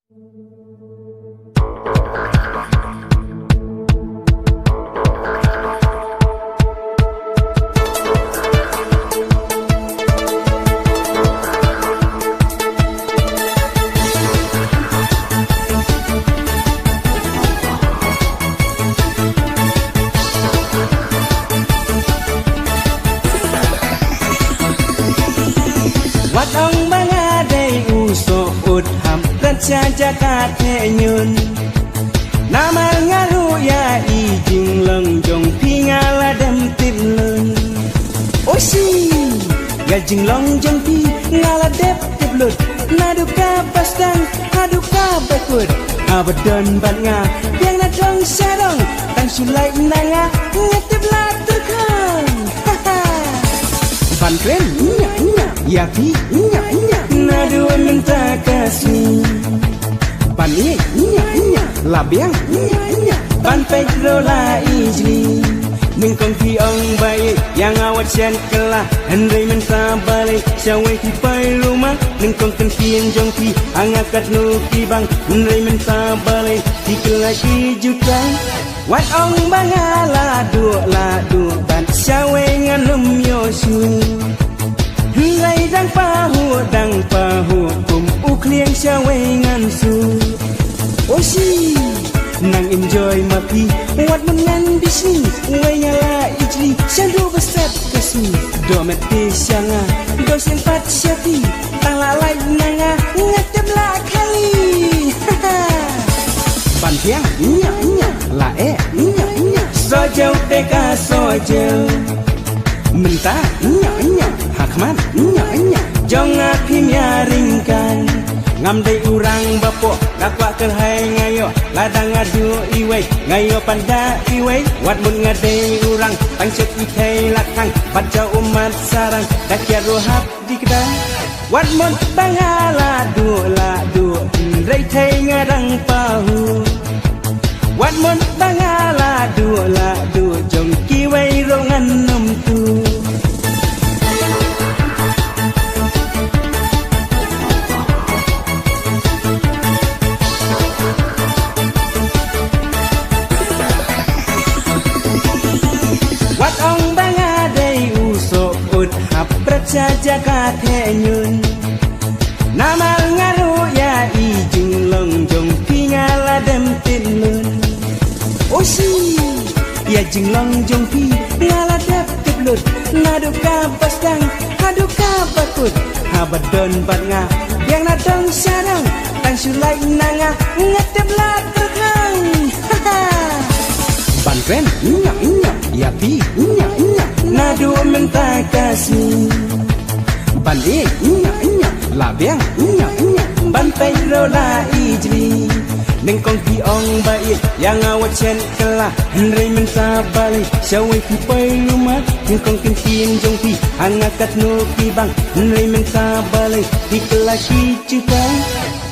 Wat ong bangadai uso utham raja jagat nyun Namal ngaru ya ijing lengjong pingala dem tilun Osi ya jing longjong pi ngala dep tiblut naduka pastang aduka bekut abadan bat nga yang nadong sarong tang sulai nanga ngetip laturkan ban kren ya pi nadu minta kasih ban labiang ban pedro la ijli ningkong pi ong baik yang awat sian kelah hendai minta balik syawai ki pai rumah ningkong kenkian jong pi angakat nu pi bang hendai minta balik ki kelah ki juta wat ong bangala du ban syawai nganum yosu Lai dang pahu kum ukliang syawai ngan su Osi nang enjoy mapi wat mengan bisni wayala ijli syandu besat kasi domet di syanga dosen pat syati talalai nanga ngatep la kali bantiang la sojau deka sojau mentah hakman jangan pimiaringkan ngamdai urang bapok dakwa kerhai ngayo ladang adu iwei ngayo panda iwei wat mun ngadai urang pangsut ikai lakang baca umat sarang dakia rohap di kedai wat mun bangala du rei thai ngarang pahu wat mun bangala du jong kiwei rongan num tu Wat ong bangadai uso uthap raja jagat nyun Namal ngaru ya ijing longjong pingala dem tilun Osi ya jing longjong pi ngala dep tiblut naduka pastang haduka bakut habadon bat nga yang nadong sarang tang sulai nanga ngatep laturkang ban kren ya pi nadu minta kasih ban labiang ban pedro la ijli ningkong pi ong baik yang awat chen kelah hendai minta balik syawai pi pai rumah ningkong kentin jong pi angakat nu pi bang hendai minta balik di kelah ki cukai